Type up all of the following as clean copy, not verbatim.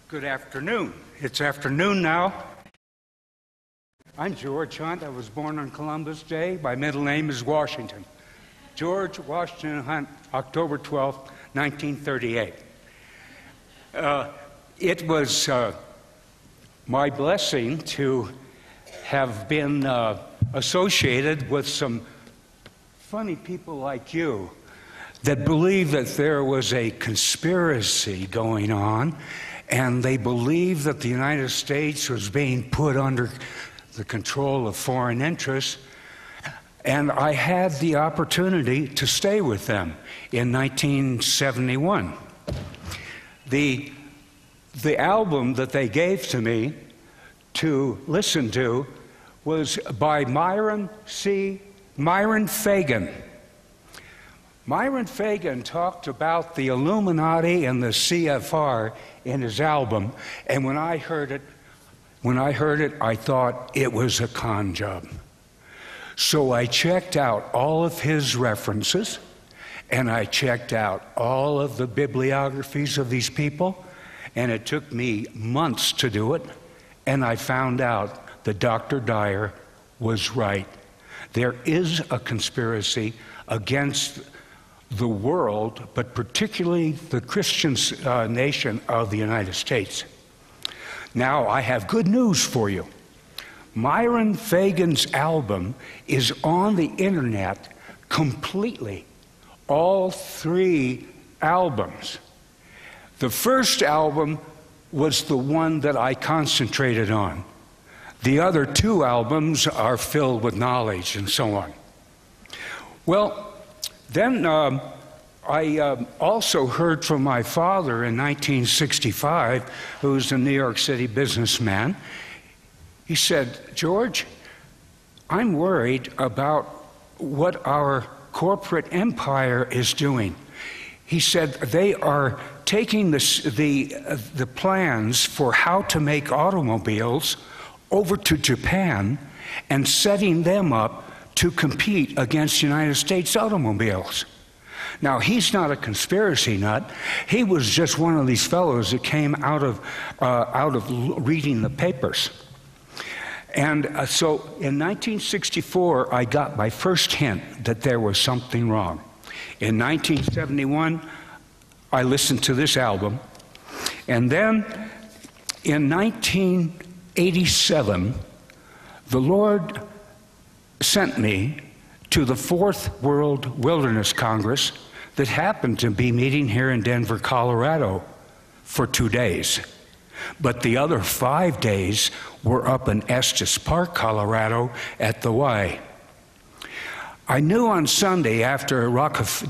Good afternoon. It's afternoon now. I'm George Hunt. I was born on Columbus Day. My middle name is Washington. George Washington Hunt, October 12, 1938. It was my blessing to have been associated with some funny people like you that believe that there was a conspiracy going on, and they believed that the United States was being put under the control of foreign interests. And I had the opportunity to stay with them in 1971. The album that they gave to me to listen to was by Myron Fagan. Myron Fagan talked about the Illuminati and the CFR in his album, and when I heard it, I thought it was a con job. So I checked out all of his references, and I checked out all of the bibliographies of these people, and it took me months to do it, and I found out that Dr. Dyer was right. There is a conspiracy against the world, but particularly the Christian nation of the United States. Now, I have good news for you. Myron Fagan's album is on the internet completely, all three albums. The first album was the one that I concentrated on. The other two albums are filled with knowledge and so on. Well, then I also heard from my father in 1965, who was a New York City businessman. He said, "George, I'm worried about what our corporate empire is doing." He said they are taking the plans for how to make automobiles over to Japan and setting them up to compete against United States automobiles. Now, he's not a conspiracy nut. He was just one of these fellows that came out of reading the papers. And so in 1964, I got my first hint that there was something wrong. In 1971, I listened to this album. And then in 1987, the Lord sent me to the Fourth World Wilderness Congress that happened to be meeting here in Denver, Colorado for 2 days. But the other 5 days were up in Estes Park, Colorado at the Y. I knew on Sunday after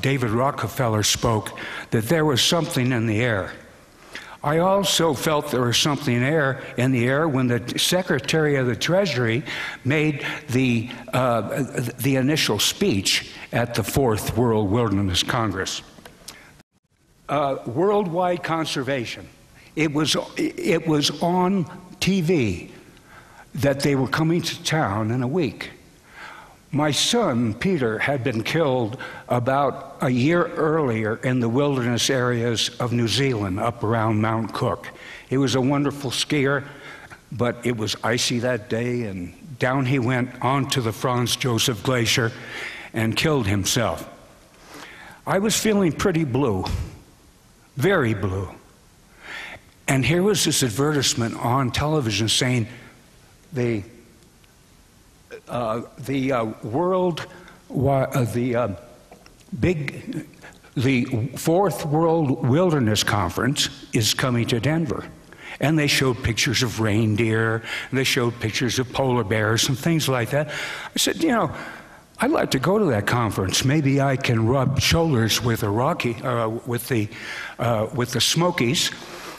David Rockefeller spoke that there was something in the air. I also felt there was something in the air when the Secretary of the Treasury made the initial speech at the Fourth World Wilderness Congress. Worldwide conservation. It was on TV that they were coming to town in a week. My son, Peter, had been killed about a year earlier in the wilderness areas of New Zealand, up around Mount Cook. He was a wonderful skier, but it was icy that day, and down he went onto the Franz Josef Glacier and killed himself. I was feeling pretty blue, very blue. And here was this advertisement on television saying the Fourth World Wilderness Conference is coming to Denver. And they showed pictures of reindeer, and they showed pictures of polar bears and things like that. I said, you know, I'd like to go to that conference. Maybe I can rub shoulders with the Smokies,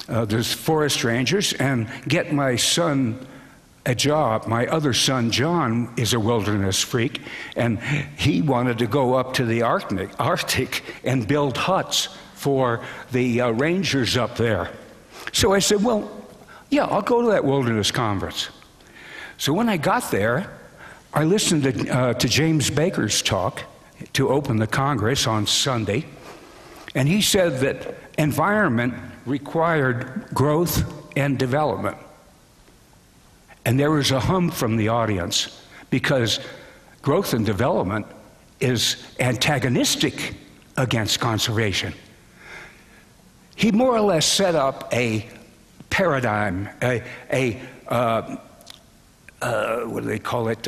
the forest rangers, and get my son a job. My other son, John, is a wilderness freak, and he wanted to go up to the Arctic and build huts for the rangers up there. So I said, well, yeah, I'll go to that wilderness conference. So when I got there, I listened to James Baker's talk to open the Congress on Sunday, and he said that environment required growth and development. And there was a hum from the audience because growth and development is antagonistic against conservation. He more or less set up a paradigm, what do they call it?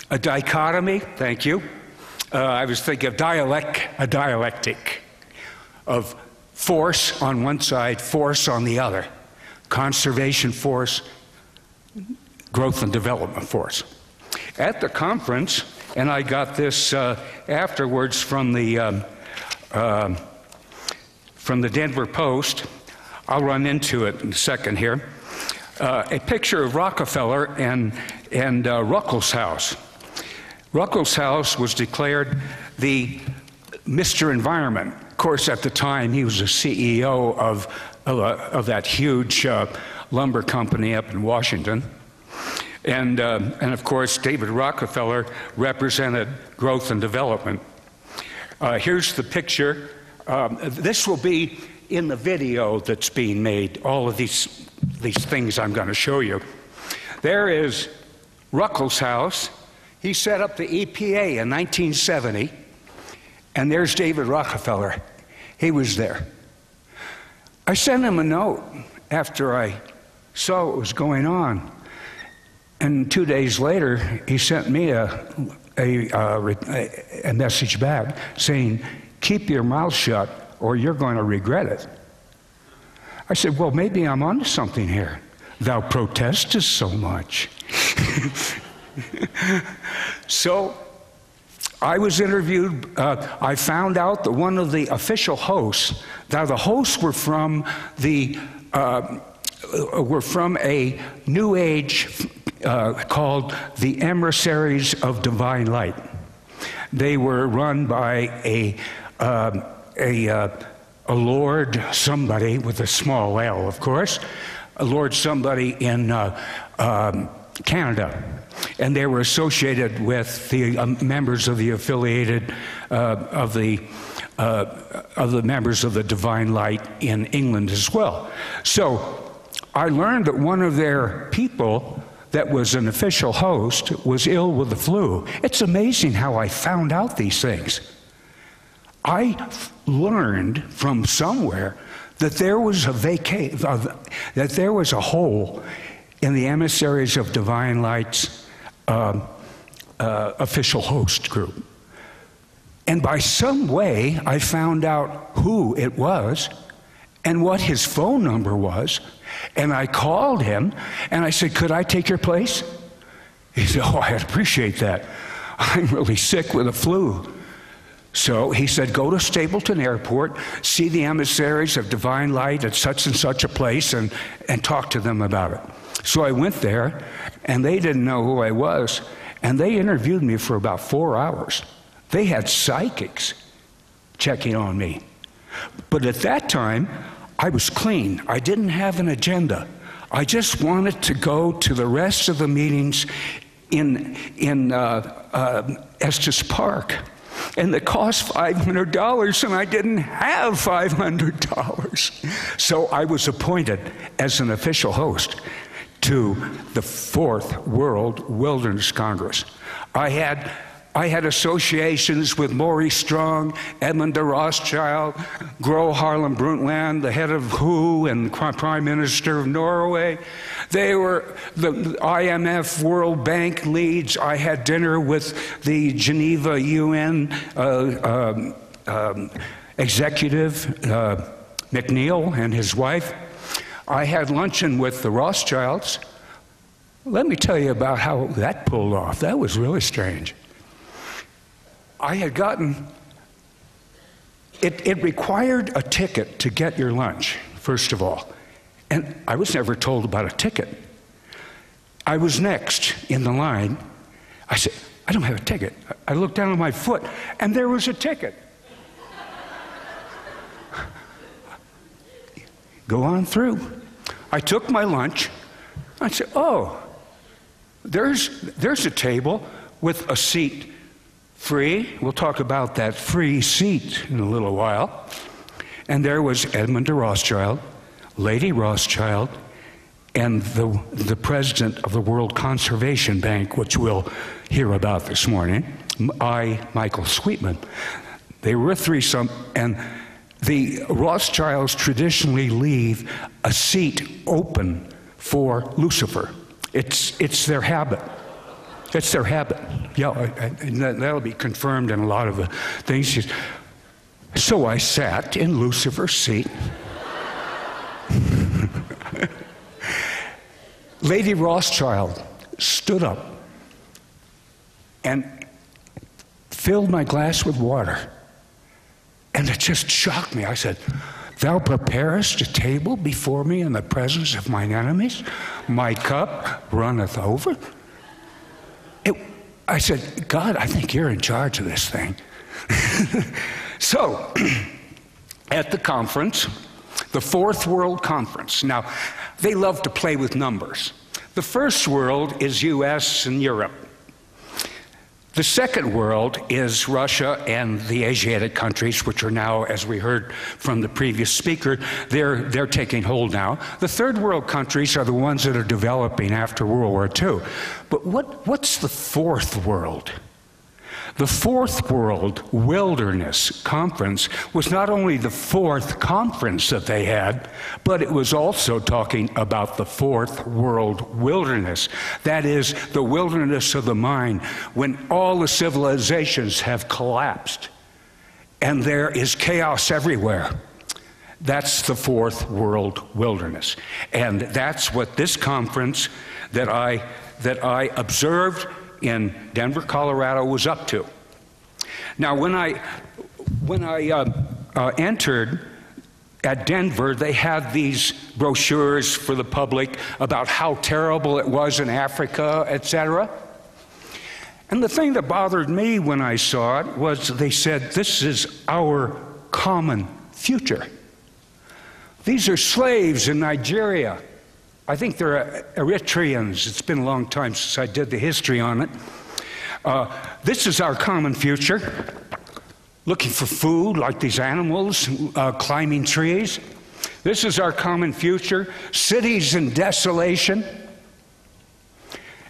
A dichotomy, thank you. I was thinking of a dialectic of force on one side, force on the other. Conservation force, growth and development force. At the conference, and I got this afterwards from the Denver Post, I'll run into it in a second here, a picture of Rockefeller and Ruckelshaus. Ruckelshaus was declared the Mr. Environment. Of course, at the time, he was the CEO of that huge lumber company up in Washington. And of course, David Rockefeller represented growth and development. Here's the picture. This will be in the video that's being made, all of these things I'm going to show you. There is Ruckelshaus. He set up the EPA in 1970, and there's David Rockefeller. He was there. I sent him a note after I saw what was going on, and 2 days later, he sent me a message back saying, "Keep your mouth shut, or you're going to regret it." I said, "Well, maybe I'm onto something here. Thou protestest so much." So I was interviewed. I found out that one of the official hosts, now the hosts were from a New Age called the Emissaries of Divine Light. They were run by a Lord somebody with a small L, of course, a Lord somebody in Canada. And they were associated with the members of the affiliated of the members of the Divine Light in England as well. So I learned that one of their people that was an official host was ill with the flu. It's amazing how I found out these things. I learned from somewhere that there was that there was a hole in the Emissaries of Divine Light's official host group. And by some way, I found out who it was and what his phone number was, and I called him, and I said, "Could I take your place?" He said, "Oh, I'd appreciate that. I'm really sick with a flu." So he said, "Go to Stapleton Airport, see the Emissaries of Divine Light at such and such a place, and talk to them about it." So I went there, and they didn't know who I was, and they interviewed me for about 4 hours. They had psychics checking on me. But at that time, I was clean. I didn't have an agenda. I just wanted to go to the rest of the meetings in Estes Park. And it cost $500, and I didn't have $500. So I was appointed as an official host to the Fourth World Wilderness Congress. I had associations with Maurice Strong, Edmund de Rothschild, Gro Harlem Brundtland, the head of WHO and Prime Minister of Norway. They were the IMF, World Bank leads. I had dinner with the Geneva UN executive, McNeil and his wife. I had luncheon with the Rothschilds. Let me tell you about how that pulled off. That was really strange. I had gotten, it required a ticket to get your lunch, first of all. And I was never told about a ticket. I was next in the line. I said, "I don't have a ticket." I looked down at my foot, and there was a ticket. Go on through. I took my lunch. I said, "Oh, there's a table with a seat free." We'll talk about that free seat in a little while. And there was Edmund de Rothschild, Lady Rothschild, and the president of the World Conservation Bank, which we'll hear about this morning, Michael Sweetman. They were a threesome, and the Rothschilds traditionally leave a seat open for Lucifer. It's their habit. It's their habit. Yeah, and that'll be confirmed in a lot of the things. So I sat in Lucifer's seat. Lady Rothschild stood up and filled my glass with water. And it just shocked me. I said, "Thou preparest a table before me in the presence of mine enemies? My cup runneth over?" I said, "God, I think you're in charge of this thing." So, at the conference, the Fourth World Conference. Now, they love to play with numbers. The first world is US and Europe. The second world is Russia and the Asiatic countries, which are now, as we heard from the previous speaker, they're taking hold now. The third world countries are the ones that are developing after World War II. But what's the fourth world? The Fourth World Wilderness Conference was not only the fourth conference that they had, but it was also talking about the Fourth World Wilderness. That is, the wilderness of the mind, when all the civilizations have collapsed and there is chaos everywhere. That's the Fourth World Wilderness. And that's what this conference that I observed in Denver, Colorado was up to. Now, when I entered at Denver, they had these brochures for the public about how terrible it was in Africa, etc. And the thing that bothered me when I saw it was they said, "This is our common future." These are slaves in Nigeria. I think they're Eritreans. It's been a long time since I did the history on it. This is our common future. Looking for food like these animals, climbing trees. This is our common future. Cities in desolation.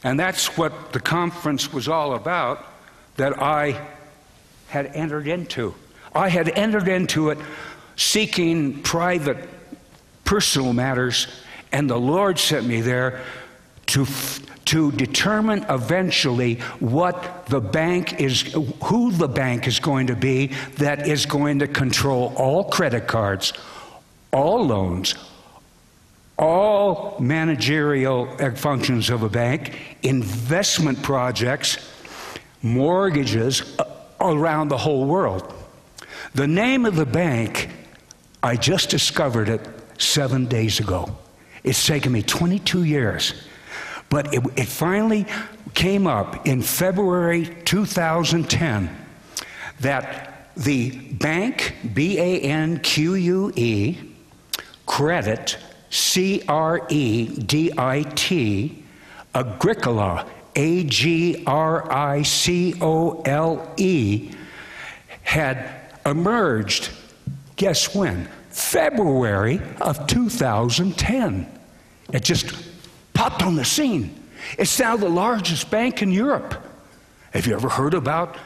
And that's what the conference was all about that I had entered into. I had entered into it seeking private, personal matters, and the Lord sent me there to determine eventually what the bank is, who the bank is going to be that is going to control all credit cards, all loans, all managerial functions of a bank, investment projects, mortgages around the whole world. The name of the bank, I just discovered it 7 days ago. It's taken me 22 years. But it finally came up in February 2010 that the bank, B-A-N-Q-U-E, Credit, C-R-E-D-I-T, Agricola, A-G-R-I-C-O-L-E, had emerged, guess when? February of 2010. It just popped on the scene. It's now the largest bank in Europe. Have you ever heard about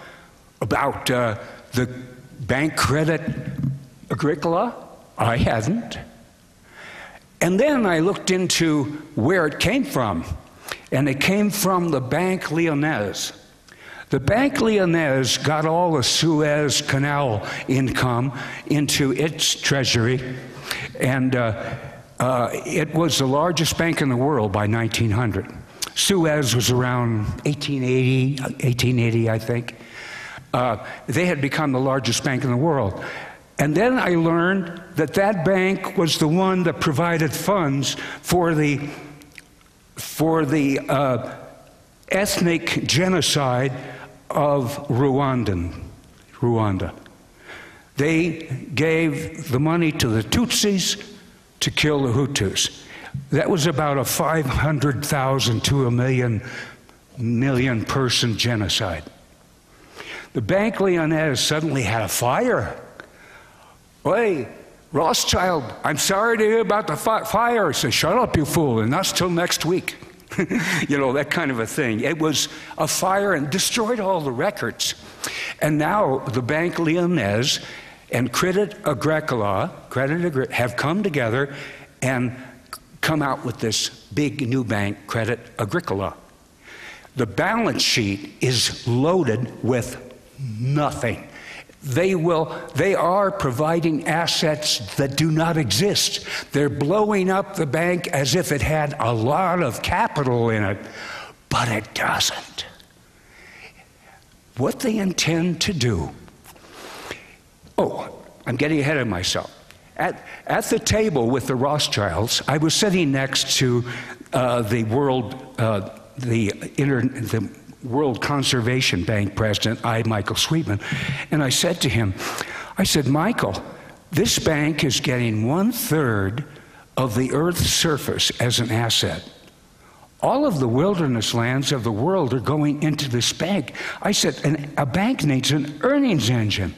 the bank Credit Agricola? I hadn't. And then I looked into where it came from, and it came from the Bank Lyonnaise. The Bank Lyonnaise got all the Suez Canal income into its treasury, and it was the largest bank in the world by 1900. Suez was around 1880, I think. They had become the largest bank in the world. And then I learned that that bank was the one that provided funds for the ethnic genocide of Rwanda. They gave the money to the Tutsis to kill the Hutus. That was about a 500,000 to a million person genocide. The Bank Lyonnaise suddenly had a fire. Boy, Rothschild, I'm sorry to hear about the fire. I said, shut up, you fool, and that's till next week. You know, that kind of a thing. It was a fire and destroyed all the records. And now the Bank Lyonnais and Crédit Agricole have come together and come out with this big new bank, Crédit Agricole. The balance sheet is loaded with nothing. They are providing assets that do not exist. They're blowing up the bank as if it had a lot of capital in it, but it doesn't. What they intend to do, I'm getting ahead of myself. At the table with the Rothschilds, I was sitting next to the World Conservation Bank president, Michael Sweetman, and I said to him, I said, Michael, this bank is getting 1/3 of the Earth's surface as an asset. All of the wilderness lands of the world are going into this bank. I said, and a bank needs an earnings engine.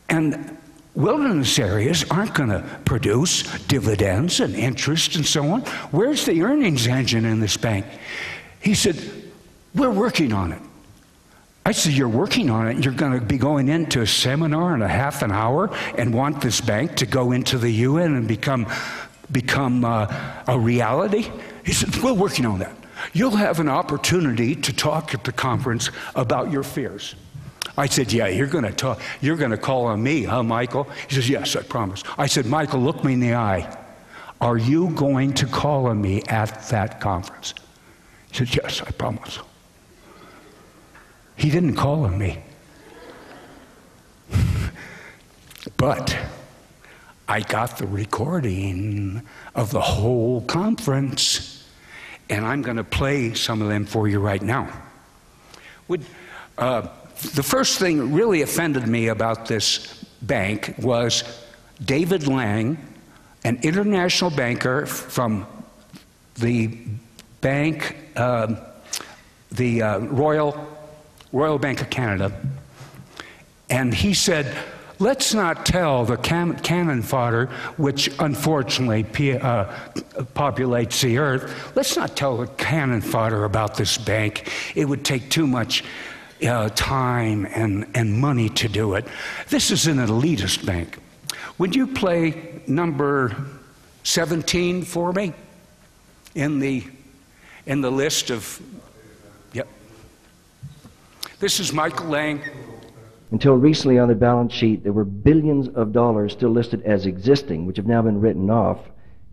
And wilderness areas aren't going to produce dividends and interest and so on. Where's the earnings engine in this bank? He said, we're working on it. I said, you're working on it? You're going to be going into a seminar in a half an hour and want this bank to go into the UN and become a reality? He said, we're working on that. You'll have an opportunity to talk at the conference about your fears. I said, yeah, you're going to call on me, huh, Michael? He says, yes, I promise. I said, Michael, look me in the eye. Are you going to call on me at that conference? He said, yes, I promise. He didn't call on me. But I got the recording of the whole conference, and I'm going to play some of them for you right now. The first thing that really offended me about this bank was David Lang, an international banker from the bank, the Royal Bank of Canada, and he said, let's not tell the cannon fodder, which unfortunately populates the earth, let's not tell the cannon fodder about this bank. It would take too much time and money to do it. This is an elitist bank. Would you play number 17 for me in the list of, yep. This is Michael Lang. Until recently on the balance sheet, there were billions of dollars still listed as existing, which have now been written off.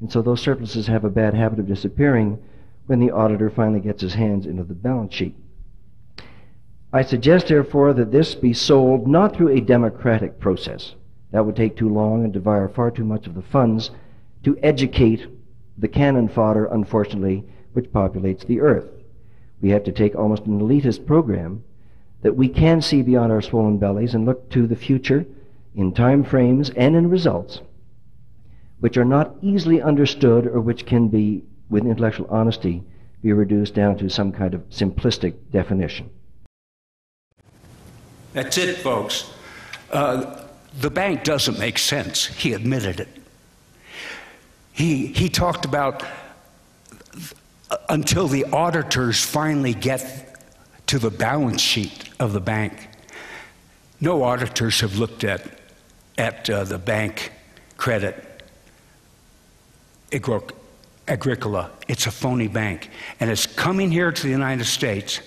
And so those surpluses have a bad habit of disappearing when the auditor finally gets his hands into the balance sheet. I suggest, therefore, that this be sold not through a democratic process. That would take too long and devour far too much of the funds to educate the cannon fodder, unfortunately, which populates the earth. We have to take almost an elitist program that we can see beyond our swollen bellies and look to the future in time frames and in results which are not easily understood or which can be, with intellectual honesty, be reduced down to some kind of simplistic definition. That's it, folks. The bank doesn't make sense. He admitted it. He talked about until the auditors finally get to the balance sheet of the bank. No auditors have looked at the bank Crédit Agricole. It's a phony bank, and it's coming here to the United States.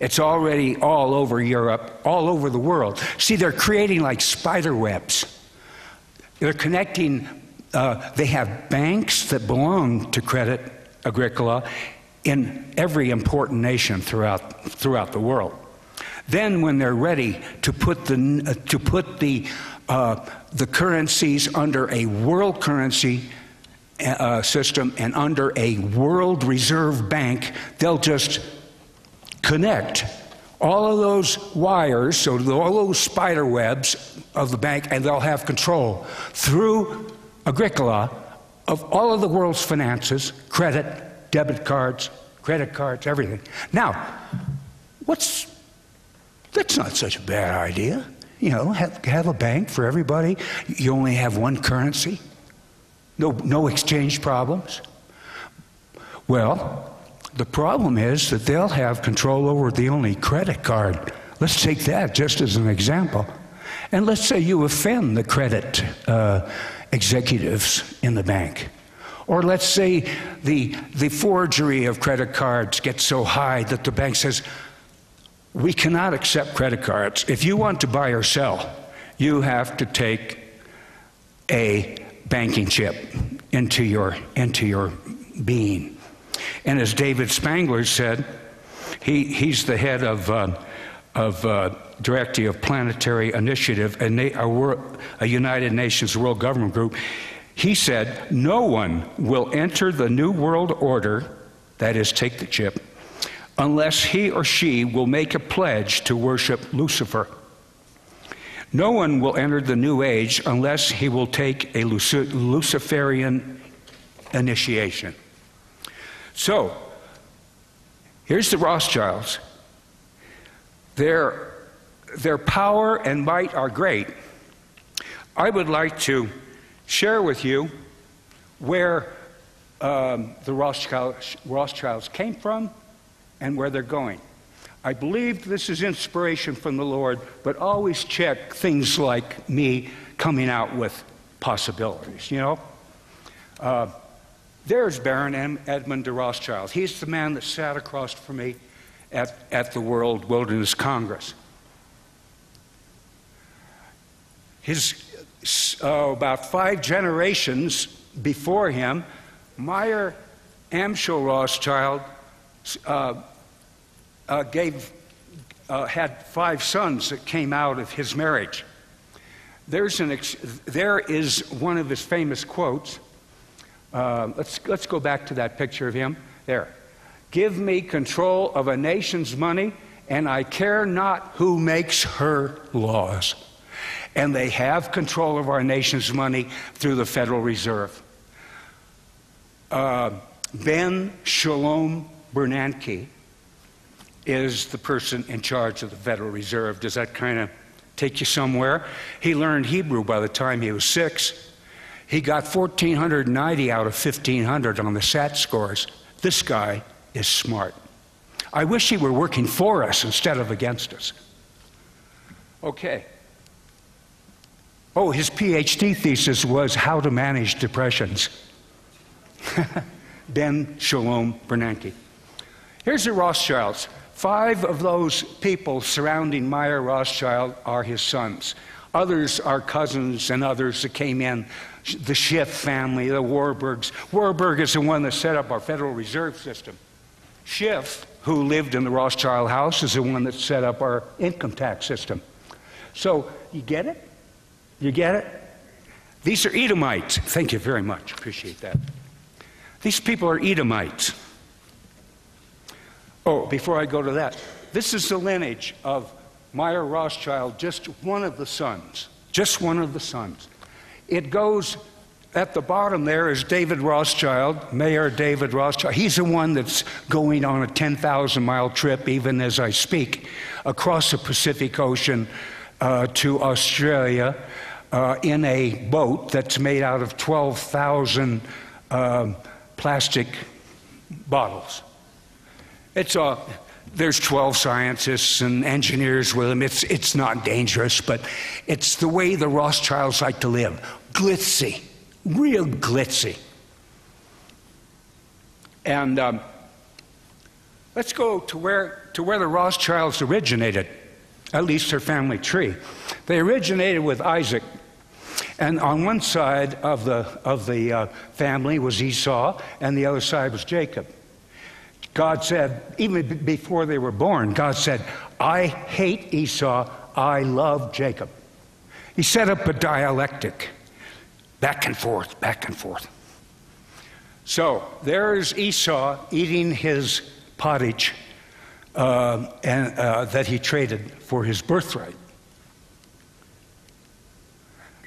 It's already all over Europe, all over the world. See, they're creating like spider webs. They're connecting, they have banks that belong to Crédit Agricole in every important nation throughout the world. Then when they're ready to put the currencies under a world currency system and under a world reserve bank, they'll just connect all of those wires, so all those spider webs of the bank, and they'll have control through Agricola of all of the world's finances, credit, debit cards, credit cards, everything. Now, that's not such a bad idea. have a bank for everybody. You only have one currency. No exchange problems. Well, the problem is that they'll have control over the only credit card. Let's take that just as an example. And let's say you offend the credit executives in the bank. Or let's say the forgery of credit cards gets so high that the bank says, we cannot accept credit cards. If you want to buy or sell, you have to take a banking chip into your being. And as David Spangler said, he's the head of Director of Planetary Initiative, a United Nations World Government Group. He said, no one will enter the New World Order, that is, take the chip, unless he or she will make a pledge to worship Lucifer. No one will enter the New Age unless he will take a Luciferian initiation. So, here's the Rothschilds. Their power and might are great. I would like to share with you where the Rothschilds came from and where they're going. I believe this is inspiration from the Lord, but always check things like me coming out with possibilities, There's Baron Edmund de Rothschild. He's the man that sat across from me at the World Wilderness Congress. About 5 generations before him, Meyer Amschel Rothschild had 5 sons that came out of his marriage. There is one of his famous quotes. Let's go back to that picture of him. There. Give me control of a nation's money, and I care not who makes her laws. And they have control of our nation's money through the Federal Reserve. Ben Shalom Bernanke is the person in charge of the Federal Reserve. Does that kind of take you somewhere? He learned Hebrew by the time he was 6. He got 1,490 out of 1,500 on the SAT scores. This guy is smart. I wish he were working for us instead of against us. Okay. Oh, his PhD thesis was how to manage depressions. Ben Shalom Bernanke. Here's the Rothschilds. 5 of those people surrounding Meyer Rothschild are his sons. Others are cousins and others that came in. The Schiff family, the Warburgs. Warburg is the one that set up our Federal Reserve System. Schiff, who lived in the Rothschild house, is the one that set up our income tax system. So, you get it? You get it? These are Edomites. Thank you very much. Appreciate that. These people are Edomites. Oh, before I go to that, this is the lineage of Meyer Rothschild, just one of the sons. Just one of the sons. It goes, at the bottom there is David Rothschild, Mayor David Rothschild. He's the one that's going on a 10,000-mile trip, even as I speak, across the Pacific Ocean to Australia in a boat that's made out of 12,000 plastic bottles. There's 12 scientists and engineers with them. It's not dangerous, but it's the way the Rothschilds like to live. Glitzy, real glitzy. And let's go to where the Rothschilds originated, at least their family tree. They originated with Isaac. And on one side of the family was Esau, and the other side was Jacob. God said, even before they were born, God said, I hate Esau, I love Jacob. He set up a dialectic, back and forth, back and forth. So there's Esau eating his pottage that he traded for his birthright.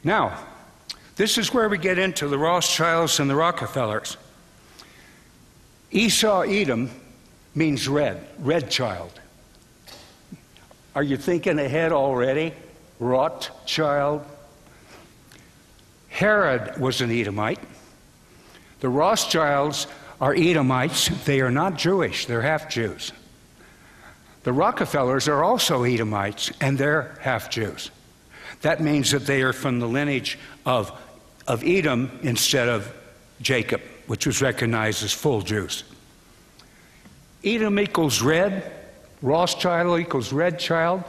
Now, this is where we get into the Rothschilds and the Rockefellers. Esau Edom means red child. Are you thinking ahead already? Rothschild. Herod was an Edomite. The Rothschilds are Edomites. They are not Jewish. They're half Jews. The Rockefellers are also Edomites, and they're half Jews. That means that they are from the lineage of Edom instead of Jacob, which was recognized as full Jews. Edom equals red, Rothschild equals red child,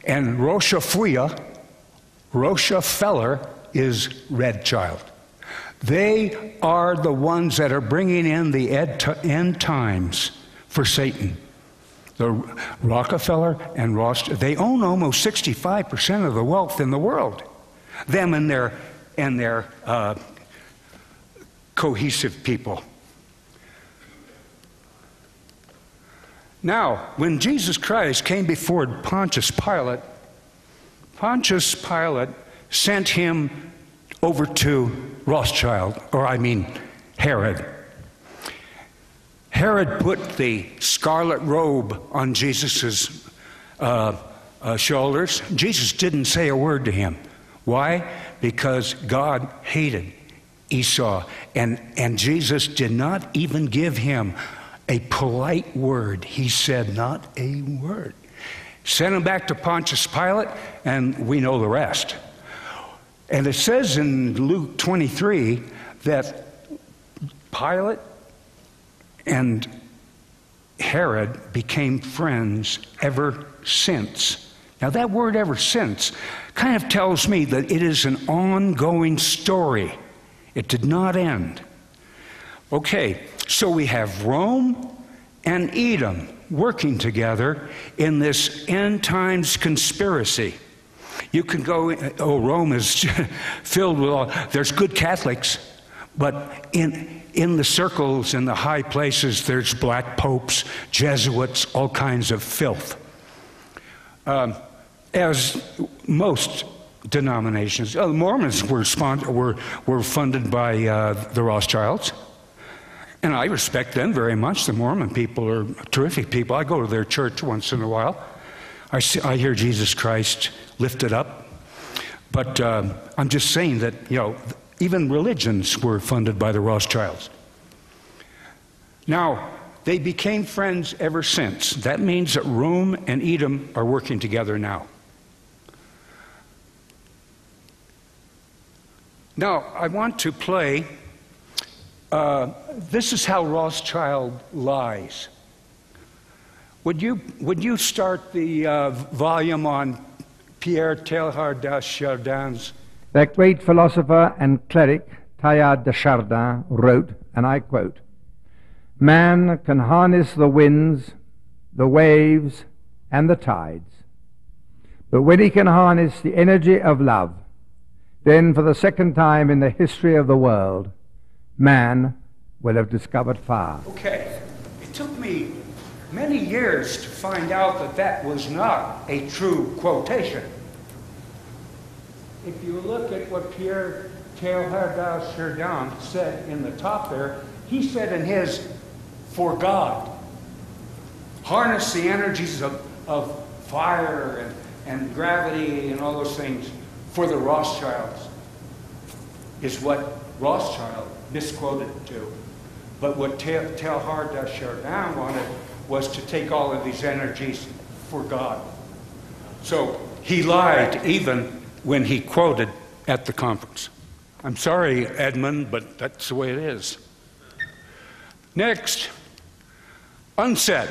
and Rochefeller is red child. They are the ones that are bringing in the end times for Satan. The Rockefeller and Rothschild, they own almost 65% of the wealth in the world. Them and their cohesive people. Now, when Jesus Christ came before Pontius Pilate sent him over to Herod. Herod put the scarlet robe on Jesus' shoulders. Jesus didn't say a word to him. Why? Because God hated Esau, and Jesus did not even give him a polite word. He said not a word. Sent him back to Pontius Pilate, and we know the rest. And it says in Luke 23 that Pilate and Herod became friends ever since. Now that word ever since kind of tells me that it is an ongoing story. It did not end. Okay, so we have Rome and Edom working together in this end times conspiracy. You can go, Rome is filled with all, there's good Catholics, but in the circles, in the high places, there's black popes, Jesuits, all kinds of filth. As most denominations, the Mormons were funded by the Rothschilds. And I respect them very much. The Mormon people are terrific people. I go to their church once in a while. I hear Jesus Christ lifted up. But I'm just saying that, even religions were funded by the Rothschilds. Now, they became friends ever since. That means that Rome and Edom are working together now. Now, I want to play, this is how Rothschild lies. Would you start the volume on Pierre Teilhard de Chardin's? That great philosopher and cleric, Teilhard de Chardin, wrote, and I quote, "Man can harness the winds, the waves, and the tides. But when he can harness the energy of love, then for the second time in the history of the world, man will have discovered fire." Okay, it took me many years to find out that that was not a true quotation. If you look at what Pierre Teilhard de Chardin said in the top there, he said in his, "For God, harness the energies of fire and gravity and all those things for the Rothschilds," is what Rothschild misquoted to. But what Teilhard de Chardin wanted was to take all of these energies for God. So he lied even when he quoted at the conference. I'm sorry, Edmund, but that's the way it is. Next, UNCED.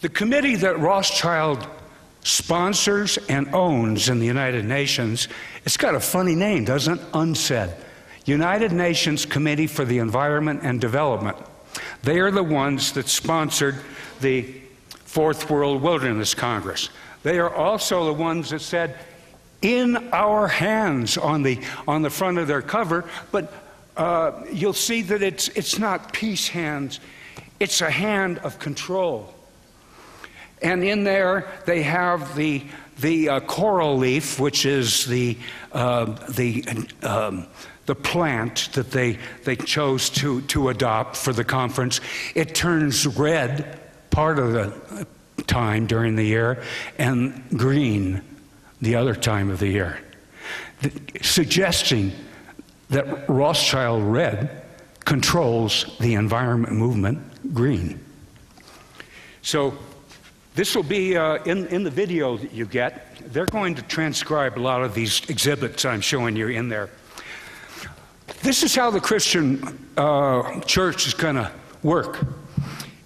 The committee that Rothschild sponsors and owns in the United Nations, it's got a funny name, doesn't it? UNCED. United Nations Committee for the Environment and Development. They are the ones that sponsored the Fourth World Wilderness Congress. They are also the ones that said, "In our hands" on the front of their cover, but you'll see that it's not peace hands, it's a hand of control. And in there they have the coral leaf, which is the plant that they chose to adopt for the conference. It turns red part of the time during the year and green the other time of the year, suggesting that Rothschild red controls the environment movement green. So this will be in the video that you get. They're going to transcribe a lot of these exhibits I'm showing you in there. This is how the Christian church is going to work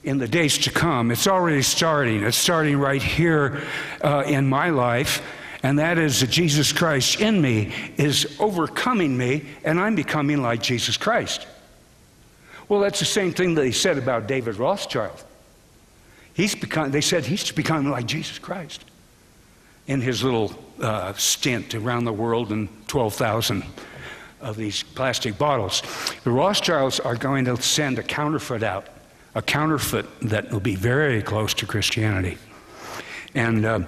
in the days to come. It's already starting. It's starting right here in my life, and that is that Jesus Christ in me is overcoming me, and I'm becoming like Jesus Christ. Well, that's the same thing that they said about David Rothschild. They said he's becoming like Jesus Christ in his little stint around the world in 12,000 of these plastic bottles. The Rothschilds are going to send a counterfeit out, a counterfeit that will be very close to Christianity. And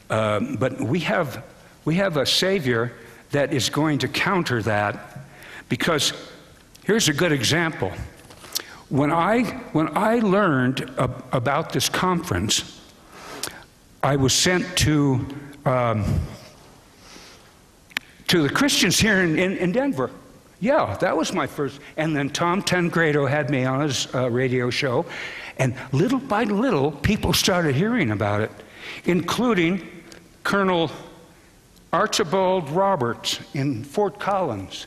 but we have a Savior that is going to counter that, because here's a good example. When I learned about this conference, I was sent to the Christians here in Denver. Yeah, that was my first. And then Tom Tengrado had me on his radio show, and little by little, people started hearing about it, including Colonel Archibald Roberts in Fort Collins.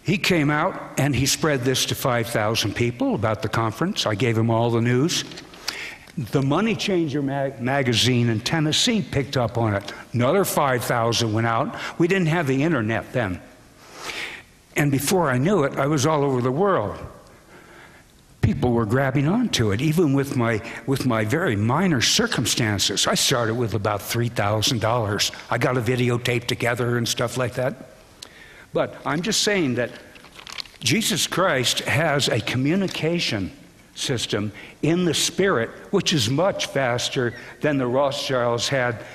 He came out and he spread this to 5,000 people about the conference. I gave him all the news. The Money Changer magazine in Tennessee picked up on it. Another 5,000 went out. We didn't have the internet then. And before I knew it, I was all over the world. People were grabbing onto it, even with my very minor circumstances. I started with about $3,000. I got a videotape together and stuff like that. But I'm just saying that Jesus Christ has a communication system in the Spirit, which is much faster than the Rothschilds had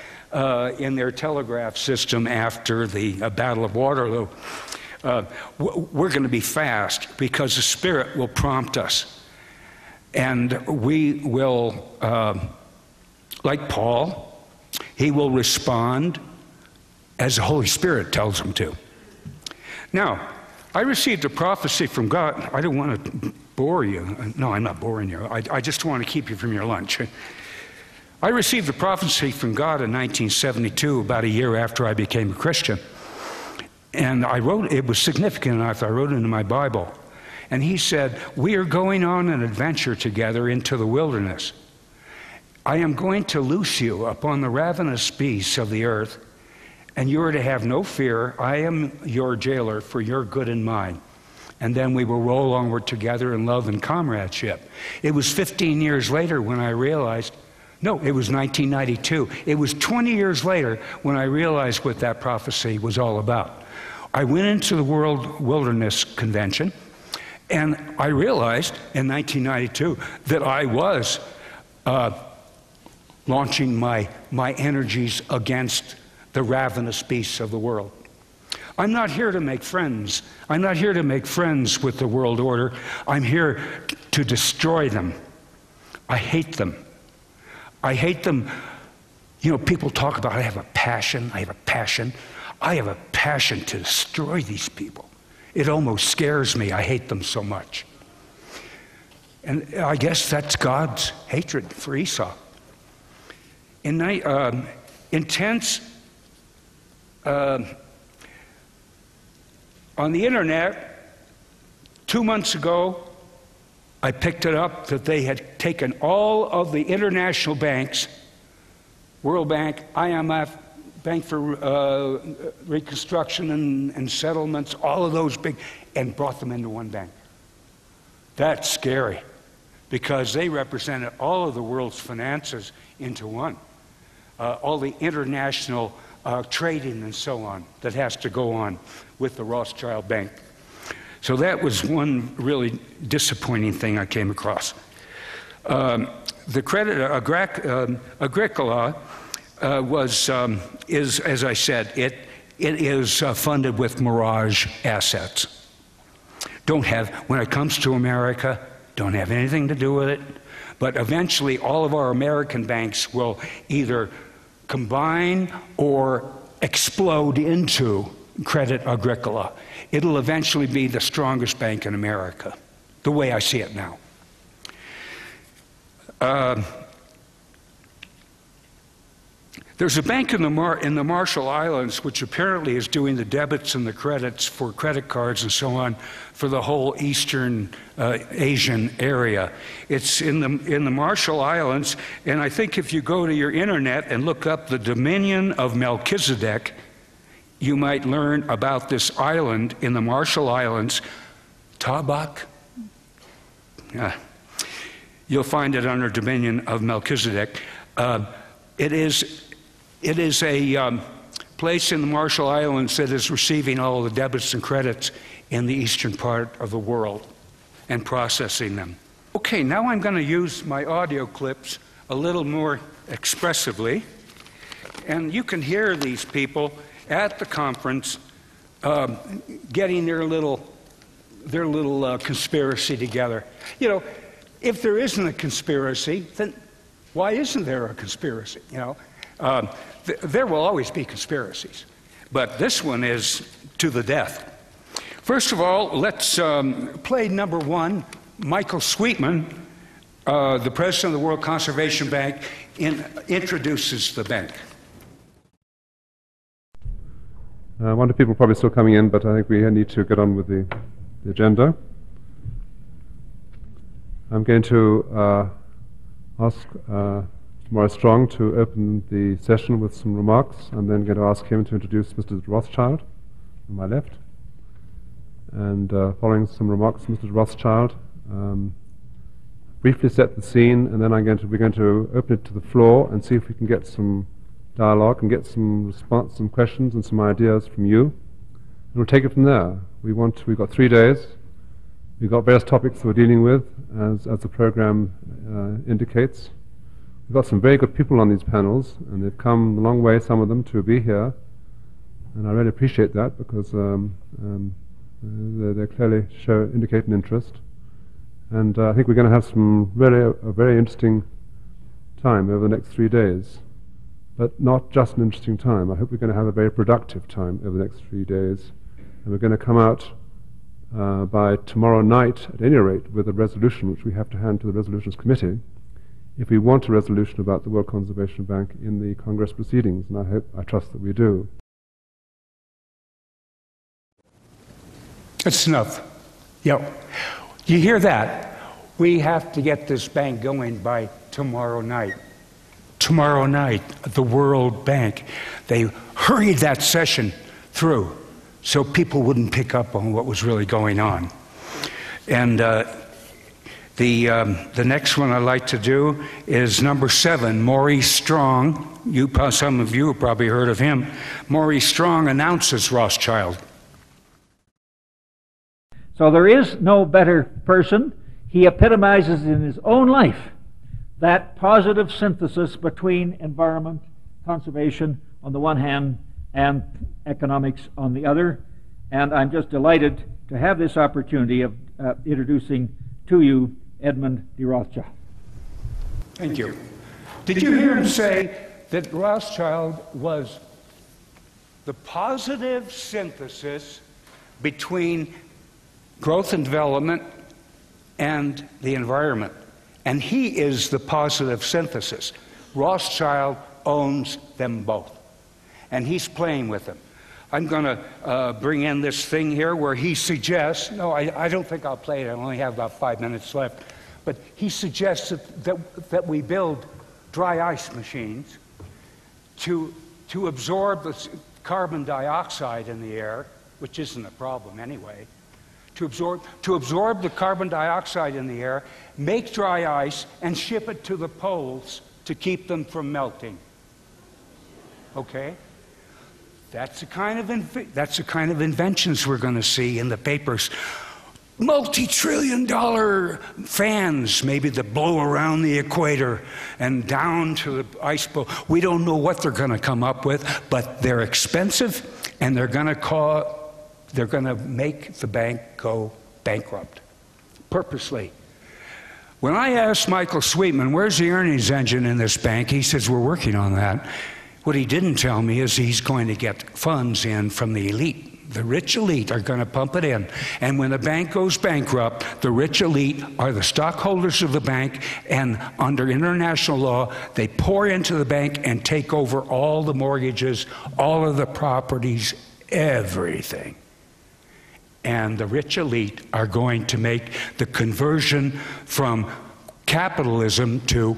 in their telegraph system after the Battle of Waterloo. We're going to be fast because the Spirit will prompt us. And we will, like Paul, he will respond as the Holy Spirit tells him to. Now, I received a prophecy from God. I don't want to bore you. No, I'm not boring you. I just want to keep you from your lunch. I received a prophecy from God in 1972, about a year after I became a Christian. And I wrote, it was significant enough, I wrote it into my Bible. And he said, we are going on an adventure together into the wilderness. I am going to loose you upon the ravenous beasts of the earth, and you are to have no fear. I am your jailer for your good and mine. And then we will roll onward together in love and comradeship. It was 15 years later when I realized, no, it was 1992. It was 20 years later when I realized what that prophecy was all about. I went into the World Wilderness Convention, and I realized in 1992 that I was launching my energies against the ravenous beasts of the world. I'm not here to make friends. I'm not here to make friends with the world order. I'm here to destroy them. I hate them. I hate them. You know, people talk about, I have a passion, I have a passion. I have a passion to destroy these people. It almost scares me. I hate them so much. And I guess that's God's hatred for Esau. Intense on the internet, 2 months ago, I picked it up that they had taken all of the international banks, World Bank, IMF, Bank for Reconstruction and Settlements, all of those big, and brought them into one bank. That's scary, because they represented all of the world's finances into one. All the international trading and so on that has to go on with the Rothschild Bank. So that was one really disappointing thing I came across. The credit Agricola is, as I said, it is funded with mirage assets. When it comes to America, don't have anything to do with it. But eventually, all of our American banks will either combine or explode into Crédit Agricole. It'll eventually be the strongest bank in America, the way I see it now. There's a bank in the Marshall Islands which apparently is doing the debits and the credits for credit cards and so on for the whole Eastern Asian area. It's in the Marshall Islands, and I think if you go to your internet and look up the Dominion of Melchizedek, you might learn about this island in the Marshall Islands, Tabak. You'll find it under Dominion of Melchizedek. It is a place in the Marshall Islands that is receiving all the debits and credits in the eastern part of the world and processing them. Okay, now I'm going to use my audio clips a little more expressively, and you can hear these people at the conference getting their little conspiracy together. You know, if there isn't a conspiracy, then why isn't there a conspiracy? You know, there will always be conspiracies, but this one is to the death. First of all, let's play number one. Michael Sweetman, the president of the World Conservation Bank, introduces the bank. I wonder people are probably still coming in, but I think we need to get on with the agenda. I'm going to ask Morris Strong to open the session with some remarks. I'm then going to ask him to introduce Mr. Rothschild on my left. And following some remarks from Mr. Rothschild, briefly set the scene, and then we're going to open it to the floor and see if we can get some dialogue and get some response, some questions and some ideas from you. And we'll take it from there. We've got 3 days. We've got various topics that we're dealing with, as the program indicates. We've got some very good people on these panels, and they've come a long way, some of them, to be here. And I really appreciate that, because they clearly indicate an interest. And I think we're going to have a very interesting time over the next 3 days. But not just an interesting time. I hope we're going to have a very productive time over the next 3 days. And we're going to come out by tomorrow night, at any rate, with a resolution which we have to hand to the Resolutions Committee if we want a resolution about the World Conservation Bank in the Congress proceedings. And I trust that we do. That's enough. Yeah. You hear that? We have to get this bank going by tomorrow night. Tomorrow night, the World Bank. They hurried that session through so people wouldn't pick up on what was really going on. And the next one I'd like to do is number 7, Maurice Strong. Some of you have probably heard of him. Maurice Strong announces Rothschild. So there is no better person. He epitomizes in his own life that positive synthesis between environment, conservation on the one hand, and economics on the other. And I'm just delighted to have this opportunity of introducing to you Edmund de Rothschild. Thank you. Did you hear him say that Rothschild was the positive synthesis between growth and development and the environment? And he is the positive synthesis. Rothschild owns them both. And he's playing with them. I'm going to bring in this thing here where he suggests, no, I don't think I'll play it. I only have about 5 minutes left. But he suggests that we build dry ice machines to absorb the carbon dioxide in the air, which isn't a problem anyway. To absorb the carbon dioxide in the air, make dry ice, and ship it to the poles to keep them from melting. Okay? That's the kind of inventions we're going to see in the papers. Multi-trillion-dollar fans, maybe, that blow around the equator and down to the ice bowl. We don't know what they're going to come up with, but they're expensive, and they're going to make the bank go bankrupt, purposely. When I asked Michael Sweetman, where's the earnings engine in this bank? He says, we're working on that. What he didn't tell me is he's going to get funds in from the elite. The rich elite are going to pump it in. And when the bank goes bankrupt, the rich elite are the stockholders of the bank, and under international law, they pour into the bank and take over all the mortgages, all of the properties, everything. And the rich elite are going to make the conversion from capitalism to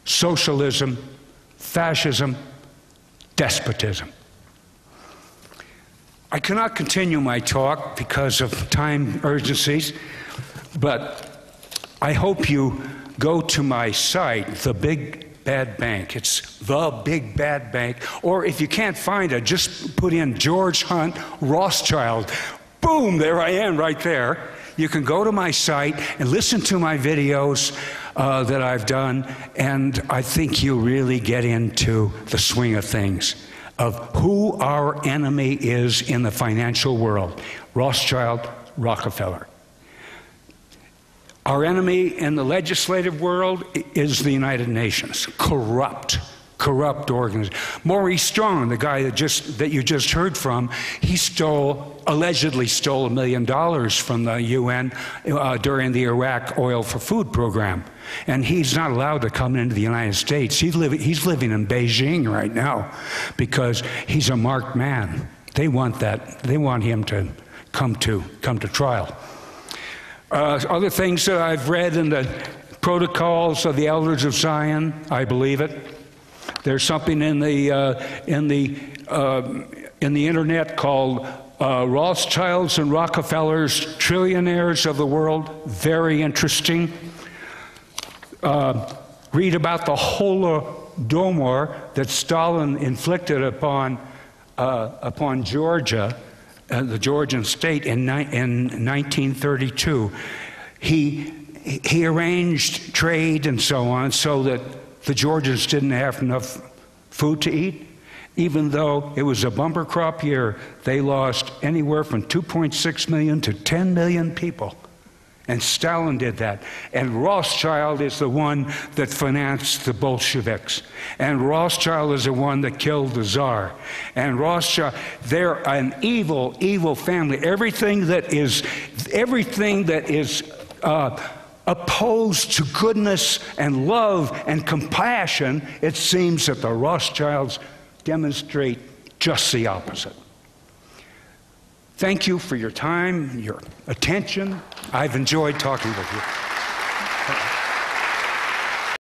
socialism, fascism, despotism. I cannot continue my talk because of time urgencies, but I hope you go to my site, The Big Bad Bank. It's The Big Bad Bank. Or if you can't find it, just put in George Hunt Rothschild. Boom, there I am right there. You can go to my site and listen to my videos that I've done, and I think you'll really get into the swing of things, of who our enemy is in the financial world. Rothschild, Rockefeller. Our enemy in the legislative world is the United Nations. Corrupt organization. Maurice Strong, the guy that you just heard from, he allegedly stole $1 million from the UN during the Iraq Oil for Food program. And he's not allowed to come into the United States. He's living in Beijing right now because he's a marked man. They want that. They want him to come to trial. Other things that I've read in the protocols of the Elders of Zion, I believe it. There's something in the internet called Rothschilds and Rockefellers, Trillionaires of the World. Very interesting. Read about the Holodomor that Stalin inflicted upon Georgia, the Georgian state, in 1932. He arranged trade and so on so that the Georgians didn't have enough food to eat. Even though it was a bumper crop year, they lost anywhere from 2.6 million to 10 million people. And Stalin did that. And Rothschild is the one that financed the Bolsheviks. And Rothschild is the one that killed the Tsar. And Rothschild, they're an evil, evil family. Everything that is opposed to goodness and love and compassion, it seems that the Rothschilds demonstrate just the opposite. Thank you for your time, your attention. I've enjoyed talking with you.